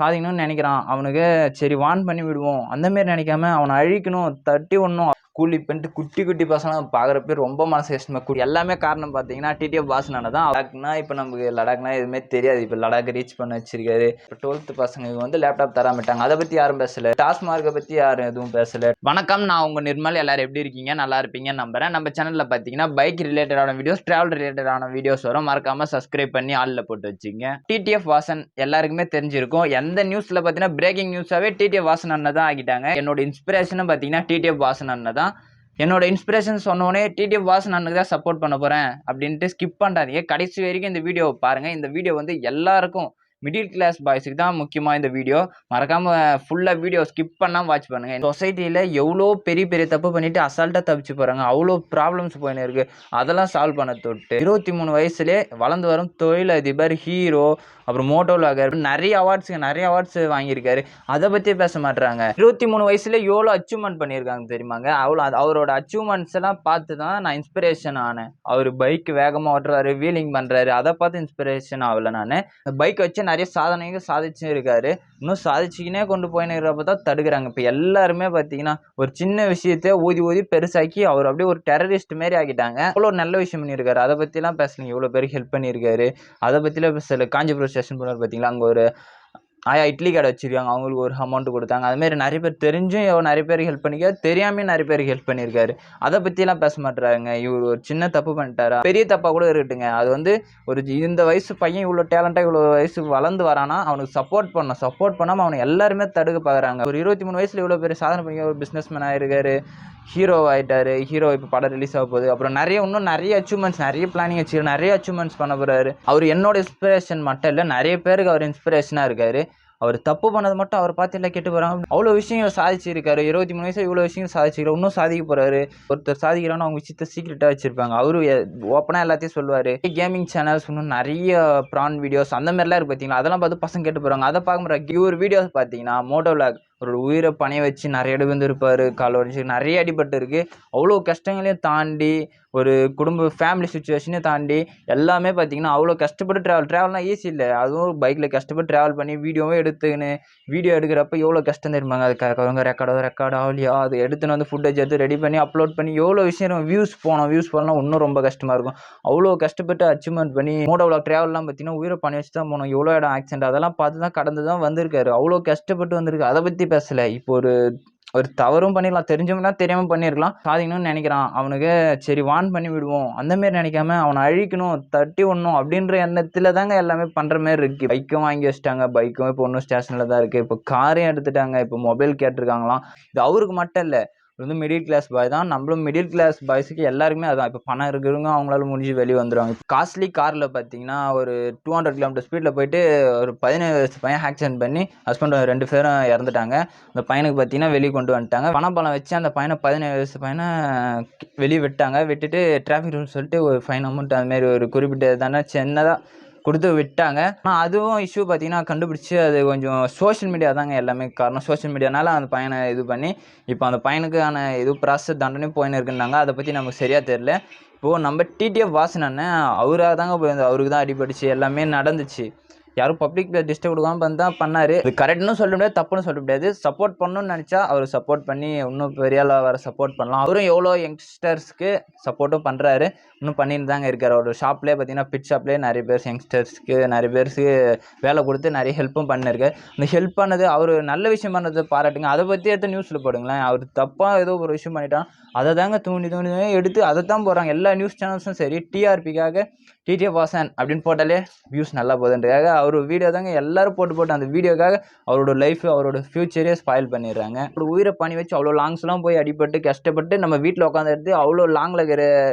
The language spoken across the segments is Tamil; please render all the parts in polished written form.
சாதிக்கணும்னு நினைக்கிறான். அவனுக்கு சரி வார்ன் பண்ணி விடுவோம் அந்த மாதிரி நினைக்காம அவனை அழிக்கணும், தட்டி விடணும். கூலி பண்ணிட்டு குட்டி குட்டி பசங்க பார்க்குறப்ப ரொம்ப மனசு கஷ்டமாக எல்லாமே காரணம் பார்த்தீங்கன்னா டிடிஎஃப் வாசனால தான். லடாக்னா இப்போ நமக்கு லடாக்னா எதுவுமே தெரியாது. இப்போ லடாக் ரீச் பண்ண வச்சிருக்காரு. இப்போ 12th பசங்களுக்கு வந்து லேப்டாப் தராமட்டாங்க. அதை பற்றி யாரும் பேசலை. டாஸ்மார்க்கை பற்றி யாரும் எதுவும் பேசலை. வணக்கம், நான் உங்கள் நிர்மல். எல்லாரும் எப்படி இருக்கீங்க? நல்லா இருப்பீங்கன்னு நம்புறேன். நம்ம சேனலில் பார்த்தீங்கன்னா பைக் ரிலேட்டடான வீடியோஸ், டிராவல் ரிலேட்டடான வீடியோஸ் வரும். மறக்காம சப்ஸ்கிரைப் பண்ணி ஆளில் போட்டு வச்சுங்க. டிடிஎஃப் வாசன் எல்லாருக்குமே தெரிஞ்சிருக்கும். எந்த நியூஸில் பார்த்தீங்கன்னா பிரேக்கிங் நியூஸாகவே டிடிஎஃப் வாசன் அண்ணன் தான் ஆகிட்டாங்க. என்னோட இன்ஸ்பிரேஷனும் பார்த்தீங்கன்னா டிடிஎஃப் வாசன் அண்ணன் தான். என்னோட இன்ஸ்பிரேஷன் சொன்னோடனே டிடிஎஃப் வாசன் அண்ணனுக்கு தான் சப்போர்ட் பண்ண போகிறேன் அப்படின்ட்டு ஸ்கிப் பண்ணுறாதீங்க. கடைசி வரைக்கும் இந்த வீடியோவை பாருங்கள். இந்த வீடியோ வந்து எல்லாருக்கும் மிடில் கிளாஸ் பாய்ஸுக்கு தான் முக்கியமாக இந்த வீடியோ. மறக்காமல் ஃபுல்லாக வீடியோ ஸ்கிப் பண்ணாமல் வாட்ச் பண்ணுங்கள். சொசைட்டியில் எவ்வளோ பெரிய பெரிய தப்பு பண்ணிவிட்டு அசால்ட்டாக தப்பிச்சு போகிறாங்க. அவ்வளோ ப்ராப்ளம்ஸ் போயின்னு இருக்குது. அதெல்லாம் சால்வ் பண்ண தொட்டு 23 வயசுலேயே வளர்ந்து வரும் தொழிலதிபர், ஹீரோ, அப்புறம் மோட்டோ விளாகர், நிறைய அவார்ட்ஸ் வாங்கியிருக்காரு. அதை பற்றி பேச மாட்டுறாங்க. 23 வயசுல எவ்வளோ அச்சீவ்மெண்ட் பண்ணியிருக்காங்க தெரியுமாங்க? அவரோட அச்சீவ்மெண்ட்ஸ் எல்லாம் பார்த்து தான் நான் இன்ஸ்பிரேஷன் ஆனேன். அவர் பைக் வேகமாக ஓட்டுறாரு, வீலிங் பண்ணுறாரு. அதை பார்த்து இன்ஸ்பிரேஷன் ஆகலை. நான் பைக் வச்சு நிறைய சாதனைகள் சாதிச்சு இருக்காரு. இன்னும் சாதிச்சுக்கினே கொண்டு போயினுக்கிறப்ப தான் தடுக்கிறாங்க. இப்போ எல்லாருமே பார்த்தீங்கன்னா ஒரு சின்ன விஷயத்த ஊதி பெருசாக்கி அவர் அப்படியே ஒரு டெரரிஸ்ட் மாரி ஆகிட்டாங்க. அவ்வளோ நல்ல விஷயம் பண்ணியிருக்காரு. அதை பற்றிலாம் பேசணும். இவ்வளோ பேருக்கு ஹெல்ப் பண்ணியிருக்காரு. அதை பற்றிலாம் பேசல. காஞ்சிபுரம் ஸ்டேஷன் போனார் பார்த்தீங்களா, அங்கே ஒரு ஆயா இட்லி கடை வச்சிருக்காங்க. அவங்களுக்கு ஒரு அமௌண்ட் கொடுத்தாங்க. அதுமாரி நிறைய பேர் தெரிஞ்சும் நிறைய பேருக்கு ஹெல்ப் பண்ணிக்காரு, தெரியாமல் நிறைய பேருக்கு ஹெல்ப் பண்ணியிருக்காரு. அதை பற்றிலாம் பேச மாட்டுறாங்க. இவர் ஒரு சின்ன தப்பு பண்ணிட்டாரா, பெரிய தப்பாக கூட இருக்கட்டுங்க. அது வந்து ஒரு இந்த வயசு பையன் இவ்வளோ டேலண்டாக இவ்வளோ வயசு வளர்ந்து வரானா அவனுக்கு சப்போர்ட் பண்ணாமல் அவனை எல்லாருமே தடுக்க பார்க்குறாங்க. ஒரு 23 வயசில் இவ்வளோ பேர் சாதனை பண்ணி ஒரு பிஸ்னஸ் மேன் ஆகிருக்காரு, ஹீரோ ஆகிட்டாரு. ஹீரோ இப்போ படம் ரிலீஸ் ஆக போகுது. அப்புறம் இன்னும் நிறைய அச்சீவ்மெண்ட்ஸ், நிறைய பிளானிங் வச்சு நிறைய அச்சீவ்மெண்ட்ஸ் பண்ண போகிறாரு. அவர் என்னோட இன்ஸ்பிரேஷன் மட்டும் இல்லை, நிறைய பேருக்கு அவர் இன்ஸ்பிரேஷனாக இருக்காரு. அவர் தப்பு பண்ணது மட்டும் அவர் பார்த்து எல்லாம் கெட்டு போகிறாங்க. அவ்வளோ விஷயங்கள் சாதிச்சிருக்காரு. 23 வயசு இவ்வளோ விஷயங்கள் சாதிச்சிருக்காரு. இன்னும் சாதிக்க போகிறாரு. ஒருத்தர் சாதிக்கிறான்னு அவங்க விஷயத்த சீக்ரெட்டாக வச்சுருப்பாங்க. அவரு ஓப்பனாக எல்லாத்தையும் சொல்லுவார். கேமிங் சேனல்ஸ் இன்னும் நிறைய ப்ரான் வீடியோஸ் அந்த மாதிரிலாம் இருக்குது பார்த்தீங்களா, அதெல்லாம் பார்த்து பசங்க கெட்டு போகிறாங்க. அதை பார்க்க முடியாது. ஒரு வீடியோஸ் பார்த்தீங்கன்னா மோட்டோ விளாக் ஒரு உயிரை பணைய வச்சு நிறைய இடம் வந்துருப்பார். கால் உடஞ்சி நிறைய அடிபட்டு இருக்குது. அவ்வளோ கஷ்டங்களையும் தாண்டி ஒரு குடும்ப ஃபேமிலி சுச்சுவேஷனையும் தாண்டி எல்லாமே பார்த்தீங்கன்னா அவ்வளோ கஷ்டப்பட்டு ட்ராவல்னால் ஈஸி இல்லை. அதுவும் பைக்கில் கஷ்டப்பட்டு ட்ராவல் பண்ணி வீடியோவே எடுத்துக்கின்னு வீடியோ எடுக்கிறப்ப எவ்வளோ கஷ்டம் தெரியுமாங்க. அதுக்காக ரெக்கார்ட் ஆகலையா, அது எடுத்துன்னு வந்து ஃபுட்டேஜ் எடுத்து ரெடி பண்ணி அப்லோட் பண்ணி எவ்வளோ விஷயம் வியூஸ் போனால் இன்னும் ரொம்ப கஷ்டமாக இருக்கும். அவ்வளோ கஷ்டப்பட்டு அச்சீவ்மெண்ட் பண்ணி மோட்டோ விளாக் ட்ராவல்லாம் பார்த்தீங்கன்னா உயிரை பண்ணி வச்சு தான் போனோம். எவ்வளோ இடம் ஆக்சிடென்ட் அதெல்லாம் பார்த்து தான் கடந்து தான் வந்திருக்காரு. அவ்வளோ கஷ்டப்பட்டு வந்திருக்கு. அதை பற்றி பேசலை. இப்போ ஒரு தவறும் பண்ணிடலாம், தெரிஞ்சவங்கன்னா தெரியாமல் பண்ணியிருக்கலாம். சாதிக்கணும்னு நினைக்கிறான். அவனுக்கு சரி வார்ன் பண்ணி விடுவோம் அந்த மாதிரி நினைக்காம அவனை அழிக்கணும், தட்டி விடணும் அப்படின்ற எண்ணத்தில் தாங்க எல்லாமே பண்ணுற மாதிரி இருக்குது. பைக்கும் வாங்கி வச்சிட்டாங்க. பைக்கும் இப்போ ஒன்றும் ஸ்டேஷனில் தான் இருக்குது. இப்போ காரையும் எடுத்துட்டாங்க. இப்போ மொபைல் கேட்டிருக்காங்களாம். இது அவருக்கு மட்டும் இல்லை, வந்து மிடில் கிளாஸ் பாய் தான். நம்மளும் மிடில் கிளாஸ் பாய்ஸுக்கு எல்லாருக்குமே அதான். இப்போ பணம் இருக்கிறவங்க அவங்களால முடிஞ்சு வெளியே வந்துடுவாங்க. இப்போ காஸ்ட்லி காரில் பார்த்தீங்கன்னா ஒரு 200 கிலோமீட்டர் ஸ்பீடில் போயிட்டு ஒரு 17 வயசு பையன் ஆக்சிடென்ட் பண்ணி ஹஸ்பண்ட் 2 பேரும் இறந்துட்டாங்க. அந்த பையனுக்கு பார்த்தீங்கன்னா வெளியே கொண்டு வந்துட்டாங்க. பணம் வச்சு அந்த பையனை 17 வயசு பையனை வெளியே விட்டுட்டு டிராஃபிக் ரூல்ஸ் சொல்லிட்டு ஒரு ஃபைன் அமௌண்ட் அதுமாரி ஒரு குறிப்பிட்ட தானே சின்னதாக கொடுத்து விட்டாங்க. ஆனால் அதுவும் இஷ்யூ பார்த்தீங்கன்னா கண்டுபிடிச்சி அது கொஞ்சம் சோஷியல் மீடியா தாங்க எல்லாமே காரணம். சோஷியல் மீடியானால அந்த பையனை இது பண்ணி இப்போ அந்த பையனுக்கான இது ப்ராசஸ் தண்டனையும் போயின்னு இருக்குன்னாங்க. அதை பற்றி நமக்கு சரியாக தெரியல. இப்போது நம்ம டிடிஎஃப் வாசன் அண்ணன் அவராக தாங்க போயிருந்தோம். அவருக்கு தான் அடிபடிச்சு எல்லாமே நடந்துச்சு. யாரும் பப்ளிக் டிஸ்டர்ப் கொடுக்காம தான் பண்ணார். இது கரெக்ட்னு சொல்ல முடியாது, தப்புன்னு சொல்ல முடியாது. சப்போர்ட் பண்ணணும்னு நினச்சா அவர் சப்போர்ட் பண்ணி இன்னும் பெரிய ஆளாக வர சப்போர்ட் பண்ணலாம். அவரும் எவ்வளோ யங்ஸ்டர்ஸ்க்கு சப்போர்ட்டும் பண்ணுறாரு, இன்னும் பண்ணிட்டு தாங்க இருக்கார். அவரோட ஷாப்லேயே பார்த்தீங்கன்னா பிட் ஷாப்லேயே நிறைய பேர் யங்ஸ்டர்ஸ்க்கு நிறைய பேருக்கு வேலை கொடுத்து நிறைய ஹெல்ப்பும் பண்ணியிருக்காரு. இந்த ஹெல்ப் பண்ணது அவர் நல்ல விஷயம் பண்ணதை பாராட்டுங்க. அதை பற்றி எடுத்து நியூஸில் போடுங்களேன். அவர் தப்பாக ஏதோ ஒரு விஷயம் பண்ணிட்டான், அதை தாங்க தூண்டி எடுத்து அதை தான் போடுறாங்க. எல்லா நியூஸ் சேனல்ஸும் சரி, டிஆர்பிக்காக டிடிஎஃப் வாசன் அப்படின்னு போட்டாலே வியூஸ் நல்லா போகுதுன்றதுக்காக அவர் வீடியோ தாங்க எல்லாரும் போட்டு அந்த வீடியோக்காக அவரோட லைஃப் அவரோட ஃபியூச்சரே ஸ்பாயில் பண்ணிடுறாங்க. ஒரு உயிரை பண்ணி வச்சு அவ்வளோ லாங்ஸ்லாம் போய் அடிபட்டு கஷ்டப்பட்டு நம்ம வீட்டில் உட்காந்து எடுத்து அவ்வளோ லாங்கில் இருக்கிற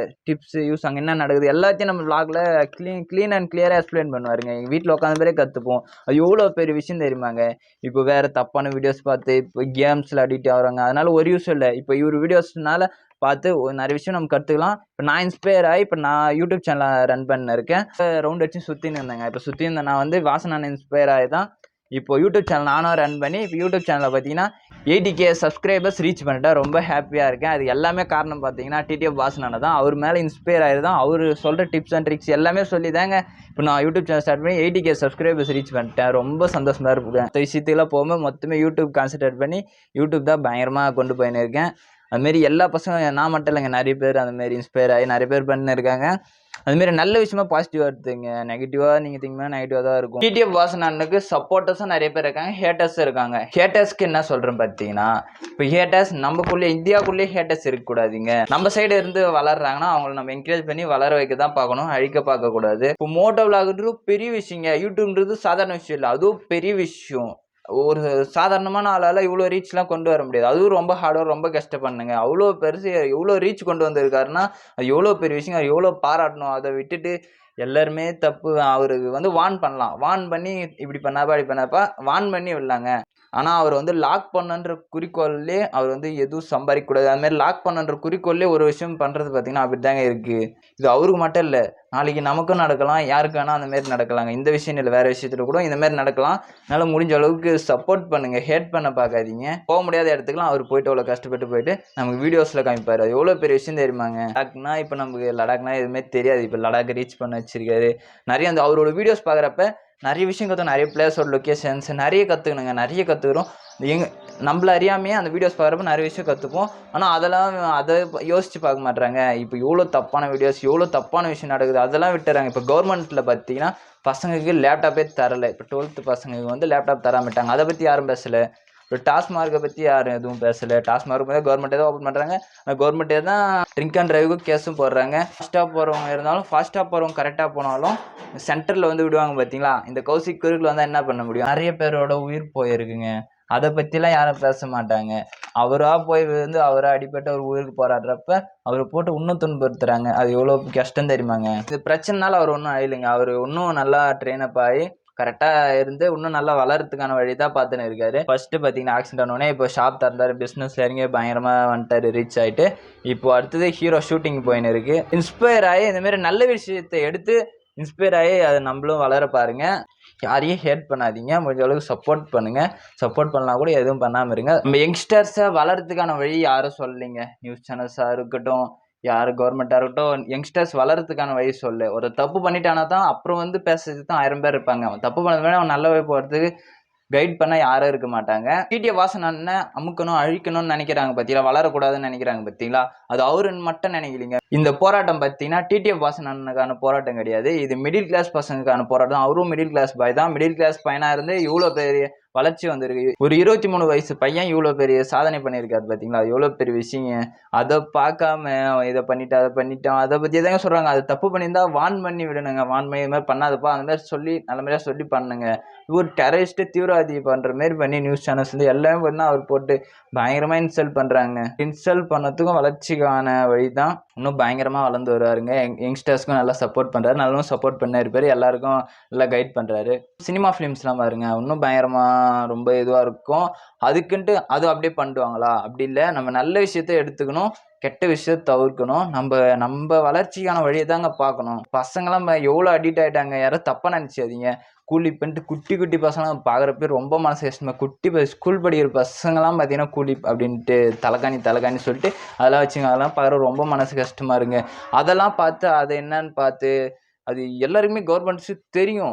டிப்ஸ் யூஸ் அங்கே என்ன நடக்குது எல்லாத்தையும் நம்ம விளாகில் க்ளீன் அண்ட் கிளியராக எக்ஸ்பிளைன் பண்ணுவாருங்க. எங்கள் வீட்டில் உட்காந்த பேரே கற்றுப்போம். அது எவ்வளோ பெரிய விஷயம் தெரியுமாங்க. இப்போ வேறு தப்பான வீடியோஸ் பார்த்து இப்போ கேம்ஸில் அடிக்ட் ஆகிறாங்க. அதனால ஒரு யூஸ் இல்லை. இப்போ இவர் வீடியோஸ்னால பார்த்து நிறைய விஷயம் நம்ம கற்றுக்கலாம். இப்போ நான் இன்ஸ்பயர் ஆகி இப்போ நான் யூடியூப் சேனலை ரன் பண்ணிருக்கேன். ரவுண்ட் அடிச்சு சுற்றின்னு இருந்தேங்க. இப்போ சுற்றி இருந்தேன் நான் வந்து வாசனான இன்ஸ்பயர் ஆகி தான் இப்போ யூடியூப் சேனல் நானும் ரன் பண்ணி இப்போ யூடியூப் சேனலில் பார்த்தீங்கன்னா 80K சப்ஸ்கிரைபர்ஸ் ரீச் பண்ணிட்டேன். ரொம்ப ஹாப்பியாக இருக்கேன். அது எல்லாமே காரணம் பார்த்தீங்கன்னா டிடிஎஃப் வாசனால தான். அவர் மேலே இன்ஸ்பயர் ஆகிருதான். அவர் சொல்கிற டிப்ஸ் அண்ட் ட்ரிக்ஸ் எல்லாமே சொல்லி தாங்க இப்போ நான் யூடியூப் சேனல் ஸ்டார்ட் பண்ணி 80K சப்ஸ்கிரைபர்ஸ் ரீச் பண்ணிட்டேன். ரொம்ப சந்தோஷமாக இருக்கேன். இந்த விஷயத்துக்குலாம் போகும்போது மொத்தமே யூடியூப் கான்சன்ட்ரேட் பண்ணி யூடியூப் தான் பயங்கரமாக கொண்டு போயின்னு இருக்கேன். அதுமாரி எல்லா பசங்க நான் மட்டும் இல்லைங்க, நிறைய பேர் அந்தமாரி இன்ஸ்பயர் ஆகி நிறைய பேர் பண்ணிருக்காங்க. அதுமாரி நல்ல விஷயமா பாசிட்டிவாக எடுத்துங்க. நெகட்டிவாக நீங்கள் திங்கினா நெகட்டிவாக தான் இருக்கும். டிடிஎஃப் வாசனானுக்கு சப்போர்ட்டர்ஸும் நிறைய பேர் இருக்காங்க, ஹேட்டர்ஸும் இருக்காங்க. ஹேட்டர்ஸ்க்கு என்ன சொல்கிறேன் பார்த்தீங்கன்னா, இப்போ ஹேட்டர்ஸ் நம்மக்குள்ளே இந்தியாவுக்குள்ளேயே ஹேட்டர்ஸ் இருக்கக்கூடாதுங்க. நம்ம சைடு இருந்து வளர்றாங்கன்னா அவங்கள நம்ம என்கரேஜ் பண்ணி வளர வைக்க தான் பார்க்கணும், அழிக்க பார்க்கக்கூடாது. இப்போ மோட்டோ விளாகுன்றது பெரிய விஷயங்க. யூடியூப்ன்றது சாதாரண விஷயம் இல்லை, அதுவும் பெரிய விஷயம். ஒரு சாதாரணமான ஆளால் இவ்வளோ ரீச்லாம் கொண்டு வர முடியாது. அதுவும் ரொம்ப ஹார்டாக ரொம்ப கஷ்டப்பண்ணுங்க. அவ்வளோ பெருசு எவ்வளோ ரீச் கொண்டு வந்திருக்காருன்னா அது எவ்வளோ பெரிய விஷயம், அது எவ்வளோ பாராட்டணும். அதை விட்டுட்டு எல்லாருமே தப்பு. அவருக்கு வார்ன் பண்ணலாம், வார்ன் பண்ணி இப்படி பண்ணாப்பா இப்படி பண்ணாப்பா வார்ன் பண்ணி விடலாங்க. ஆனால் அவர் லாக் பண்ணுன்ற குறிக்கோள்லேயே அவர் எதுவும் சம்பாதிக்கக்கூடாது. அதுமாதிரி லாக் பண்ணுன்ற குறிக்கோள்லேயே ஒரு விஷயம் பண்ணுறது பார்த்தீங்கன்னா அப்படி தாங்க இருக்குது. இது அவருக்கு மட்டும் இல்லை, நாளைக்கு நமக்கும் நடக்கலாம், யாருக்கு வேணால் அந்தமாரி நடக்கலாங்க. இந்த விஷயம் இல்லை, வேறு விஷயத்தில் கூட இந்தமாரி நடக்கலாம். அதனால் முடிஞ்ச அளவுக்கு சப்போர்ட் பண்ணுங்கள், ஹேட் பண்ண பார்க்காதீங்க. போக முடியாத இடத்துக்குலாம் அவர் போயிட்டு அவ்வளோ கஷ்டப்பட்டு போயிட்டு நமக்கு வீடியோஸில் காமிப்பார். அது எவ்வளோ பெரிய விஷயம் தெரியுமாங்க. லடாக்னா இப்போ நமக்கு லடாக்னா எதுவுமே தெரியாது. இப்போ லடாக் ரீச் பண்ண வச்சிருக்காரு. நிறைய அவரோட வீடியோஸ் பார்க்குறப்ப நிறைய விஷயம் கற்றுக்கணும். நிறைய பிளேஸோட லொக்கேஷன்ஸ் நிறைய கற்றுக்கணுங்க. நிறைய கற்றுக்குறோம். நம்மள அறியாமையே அந்த வீடியோஸ் பார்க்குறப்ப நிறைய விஷயம் கற்றுப்போம். ஆனால் அதை யோசித்து பார்க்க மாட்றாங்க. இப்போ எவ்வளோ தப்பான வீடியோஸ், எவ்வளோ தப்பான விஷயம் நடக்குது, அதெல்லாம் விட்டுறாங்க. இப்போ கவர்மெண்ட்டில் பார்த்தீங்கன்னா பசங்களுக்கு லேப்டாப்பே தரலை. இப்போ 12th பசங்களுக்கு லேப்டாப் தராமட்டாங்க. அதை பற்றி யாரும் பேசலை. இப்போ டாஸ்மார்க்கை பற்றி யாரும் எதுவும் பேசலை. டாஸ்மார்க் கவர்மெண்ட்டே தான் ஓப்பன் பண்ணுறாங்க. கவர்மெண்ட்டே தான் ட்ரிங்க் அண்ட் டிரைவுக்கு கேஸும் போடுறாங்க. ஃபாஸ்ட்டாக போகிறவங்க இருந்தாலும், ஃபாஸ்ட்டாக போகிறவங்க கரெக்டாக போனாலும் சென்டரில் விடுவாங்க பார்த்தீங்களா. இந்த கௌசிக் குறுக்கில் வந்தால் என்ன பண்ண முடியும்? நிறைய பேரோட உயிர் போயிருக்குங்க. அதை பற்றிலாம் யாரும் பேச மாட்டாங்க. அவராக போய் அவராக அடிப்பட்ட ஒரு ஊருக்கு போராடுறப்ப அவரை போட்டு இன்னும் துன்புறுத்துறாங்க. அது எவ்வளோ கஷ்டம் தெரியுமாங்க. இது பிரச்சனைனால அவர் ஒன்றும் அழியலைங்க. அவர் இன்னும் நல்லா ட்ரெயினப் ஆகி கரெக்டாக இருந்து இன்னும் நல்லா வளர்றதுக்கான வழி தான் பார்த்துன்னு இருக்காரு. ஃபர்ஸ்ட்டு பார்த்தீங்கன்னா ஆக்சிடென்ட் ஆனோடனே இப்போ ஷாப் திறந்தாரு, பிஸ்னஸில் இறங்கி பயங்கரமாக வந்துட்டார், ரீச் ஆகிட்டு. இப்போ அடுத்தது ஹீரோ ஷூட்டிங் போயின்னு இருக்குது. இன்ஸ்பயர் ஆகி இந்தமாரி நல்ல விஷயத்தை எடுத்து இன்ஸ்பயர் ஆகி அதை நம்மளும் வளர பாருங்க. யாரையும் ஹேட் பண்ணாதீங்க, முடிஞ்ச அளவுக்கு சப்போர்ட் பண்ணுங்க. சப்போர்ட் பண்ணலாம் கூட எதுவும் பண்ணாமல் இருங்க. நம்ம யங்ஸ்டர்ஸை வளர்றதுக்கான வழி யாரும் சொல்லலைங்க. நியூஸ் சேனல்ஸாக இருக்கட்டும், யார் கவர்மெண்ட்டாக இருக்கட்டும், யங்ஸ்டர்ஸ் வளர்றதுக்கான வழி சொல்ல. ஒரு தப்பு பண்ணிட்டானா தான் அப்புறம் பேசுறதுக்கு தான் 1000 பேர் இருப்பாங்க. அவன் தப்பு பண்ணது வேணா அவன் நல்ல வழி போகிறதுக்கு கைட் பண்ண யாரும் இருக்க மாட்டாங்க. டிடிஎஃப் வாசன் அண்ணன் அமுக்கணும் அழிக்கணும்னு நினைக்கிறாங்க பார்த்தீங்களா, வளரக்கூடாதுன்னு நினைக்கிறாங்க பார்த்தீங்களா, அது அவருன்னு மட்டும் நினைக்கலீங்க. இந்த போராட்டம் பார்த்தீங்கன்னா டிடிஎஃப் வாசன் அண்ணனுக்கான போராட்டம் கிடையாது. இது மிடில் கிளாஸ் பசங்களுக்கான போராட்டம். அவரும் மிடில் கிளாஸ் பாய் தான். மிடில் கிளாஸ் பையனாக இருந்து இவ்வளோ பெரிய வளர்ச்சி வந்திருக்கு. ஒரு 23 வயசு பையன் இவ்வளோ பெரிய சாதனை பண்ணியிருக்காரு பார்த்தீங்களா, எவ்வளோ பெரிய விஷயங்க. அதை பார்க்காம அவன் இதை பண்ணிட்டான் அதை பண்ணிட்டான் அதை பற்றி எதாங்க சொல்கிறாங்க. அது தப்பு பண்ணியிருந்தா வார்ன் பண்ணி விடணுங்க. வார்ன் பண்ணி இது மாதிரி பண்ணாதப்பா அந்த மாதிரி சொல்லி நல்ல மாதிரியாக சொல்லி பண்ணுங்க. ஒரு டெரரிஸ்ட்டு தீவிரவாதி பண்ணுற மாரி பண்ணி நியூஸ் சேனல்ஸ் எல்லாமே பண்ணால் அவர் போட்டு பயங்கரமாக இன்சல்ட் பண்ணுறாங்க. இன்சல்ட் பண்ணதுக்கும் வளர்ச்சிக்கான வழி தான். இன்னும் பயங்கரமாக வளர்ந்து வருவாருங்க. யங்ஸ்டர்ஸ்க்கும் நல்லா சப்போர்ட் பண்ணுறாரு, நல்லாவும் சப்போர்ட் பண்ண இருப்பார், எல்லாருக்கும் நல்லா கைட் பண்ணுறாரு. சினிமா ஃபிலிம்ஸ்லாம் பாருங்க, இன்னும் பயங்கரமாக ரொம்ப இதுவாக இருக்கும். அதுக்குன்ட்டு அது அப்படியே பண்ணுவாங்களா? அப்படி இல்லை. நம்ம நல்ல விஷயத்த எடுத்துக்கணும், கெட்ட விஷயத்த தவிர்க்கணும். நம்ம வளர்ச்சிக்கான வழியை தாங்க பார்க்கணும். பசங்களாம் எவ்வளோ அடிக்ட் ஆகிட்டாங்க, யாரும் தப்பாக நினச்சாதீங்க. கூலி பண்ணிட்டு குட்டி குட்டி பசங்களாம் பார்க்குறப்ப ரொம்ப மனசு கஷ்டமாக. குட்டி ஸ்கூல் படிக்கிற பசங்களாம் பார்த்தீங்கன்னா கூலி அப்படின்ட்டு தலைக்காணி சொல்லிட்டு அதெல்லாம் வச்சுங்க. அதெல்லாம் பார்க்குற ரொம்ப மனசு கஷ்டமாக இருங்க. அதெல்லாம் பார்த்து அதை என்னன்னு பார்த்து அது எல்லாருக்குமே கவர்மெண்ட்ஸு தெரியுமா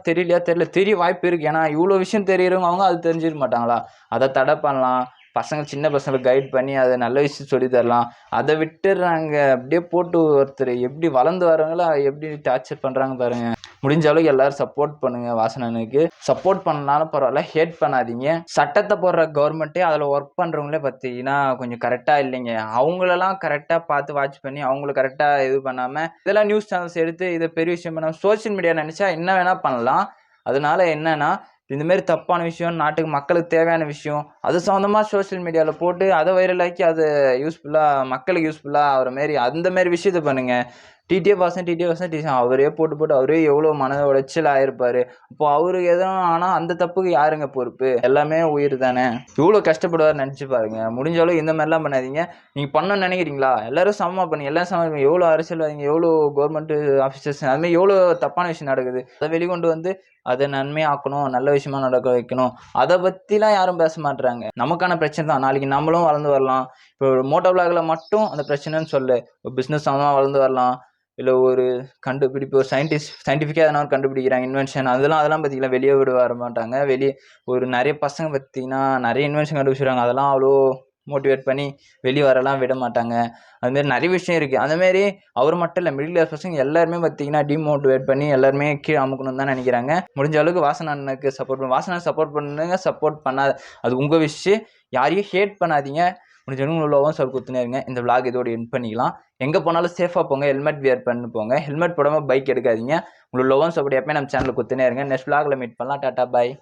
தெரியலையா தெரியல, தெரிய வாய்ப்பு இருக்குது. ஏன்னா இவ்வளோ விஷயம் தெரியுறவங்க அவங்க அது தெரிஞ்சிக்க மாட்டாங்களா. அதை தடை பண்ணலாம். பசங்க சின்ன பசங்களுக்கு கைட் பண்ணி அதை நல்ல விஷயம் சொல்லி தரலாம். அதை விட்டுடுறாங்க. அப்படியே போட்டு ஒருத்தர் எப்படி வளர்ந்து வரவங்கள எப்படி டார்ச்சர் பண்ணுறாங்க பாருங்க. முடிஞ்ச அளவுக்கு எல்லாரும் சப்போர்ட் பண்ணுங்க. வாசனனுக்கு சப்போர்ட் பண்ணனாலும் பரவாயில்ல, ஹேட் பண்ணாதீங்க. சட்டத்தை போடுற கவர்மெண்ட்டே அதில் ஒர்க் பண்ணுறவங்களே பார்த்தீங்கன்னா கொஞ்சம் கரெக்டாக இல்லைங்க. அவங்களெல்லாம் கரெக்டாக பார்த்து வாட்ச் பண்ணி அவங்கள கரெக்டாக இது பண்ணாமல் இதெல்லாம் நியூஸ் சேனல்ஸ் எடுத்து இதை பெரிய விஷயம் பண்ணாமல் சோஷியல் மீடியா நினச்சா என்ன வேணால் பண்ணலாம். அதனால என்னன்னா இந்தமாரி தப்பான விஷயம், நாட்டுக்கு மக்களுக்கு தேவையான விஷயம், அது சம்மந்தமாக சோஷியல் மீடியாவில் போட்டு அதை வைரலாக்கி அதை யூஸ்ஃபுல்லாக மக்களுக்கு யூஸ்ஃபுல்லாக ஆகிற மாரி அந்தமாரி விஷயத்த பண்ணுங்கள். டிடிஎஃப் வாசன் அவரே போட்டு அவரே எவ்வளோ மன உளைச்சல் ஆயிருப்பாரு. இப்போ அவருக்கு எதுவும் ஆனால் அந்த தப்புக்கு யாருங்க பொறுப்பு? எல்லாமே உயிர் தானே. இவ்வளோ கஷ்டப்படுவார் நினச்சி பாருங்க. முடிஞ்ச அளவு இந்த மாதிரிலாம் பண்ணாதீங்க. நீங்கள் பண்ணணும்னு நினைக்கிறீங்களா, எல்லாரும் சமமாக பண்ணி எல்லாம் சமமாக. எவ்வளோ அரசியல்வாதிங்க, எவ்வளோ கவர்மெண்ட் ஆஃபீஸர்ஸ், அதுமாதிரி எவ்வளோ தப்பான விஷயம் நடக்குது. அதை வெளிக்கொண்டு வந்து அதை நன்மையாக்கணும், நல்ல விஷயமா நடக்க வைக்கணும். அதை பற்றிலாம் யாரும் பேச மாட்டுறாங்க. நமக்கான பிரச்சனை தான், நாளைக்கு நம்மளும் வளர்ந்து வரலாம். இப்போ மோட்டோ விளாகில் மட்டும் அந்த பிரச்சனைன்னு சொல்லு, பிஸ்னஸ் சம்மந்தமாக வளர்ந்து வரலாம். இல்லை ஒரு கண்டுபிடிப்பு, ஒரு சயின்டிஃபிக்காக எதனா கண்டுபிடிக்கிறாங்க, இன்வென்ஷன், அதெல்லாம் பார்த்தீங்கன்னா வெளியே விட வர மாட்டாங்க. வெளியே ஒரு நிறைய பசங்க பார்த்தீங்கன்னா நிறைய இன்வென்ஷன் கண்டுபிடிச்சிருக்காங்க. அதெல்லாம் அவ்வளோ மோட்டிவேட் பண்ணி வெளியே வரலாம் விட மாட்டாங்க. அதுமாரி நிறைய விஷயம் இருக்குது. அந்தமாரி அவர் மட்டும் இல்லை, மிடில் கிளாஸ் பசங்க எல்லாருமே பார்த்தீங்கன்னா டிமோட்டிவேட் பண்ணி எல்லாருமே கீழே அமுக்கணும்னு தான் நினைக்கிறாங்க. முடிஞ்ச அளவுக்கு வாசன் அண்ணனுக்கு சப்போர்ட் பண்ணுங்க. சப்போர்ட் பண்ணாத அது உங்கள் விஷயம். யாரையும் ஹேட் பண்ணாதீங்க. முடிஞ்ச அளவுக்கு உங்கள் லவ்வும் சார் கொடுத்துனே இருங்க. இந்த விளாக் இதோட எண்ட் பண்ணிக்கலாம். எங்கே போனாலும் சேஃபாக போங்க, ஹெல்மெட் வியர் பண்ணி போங்க. ஹெல்மெட் போடாமல் பைக் எடுக்காதீங்க. உங்களோட லவ்வும் சப்போர்ட் எப்பவுமே நம்ம சேனலில் கொடுத்துனே இருங்க. நெக்ஸ்ட் விளாகில் மீட் பண்ணலாம். டாட்டா பாய்.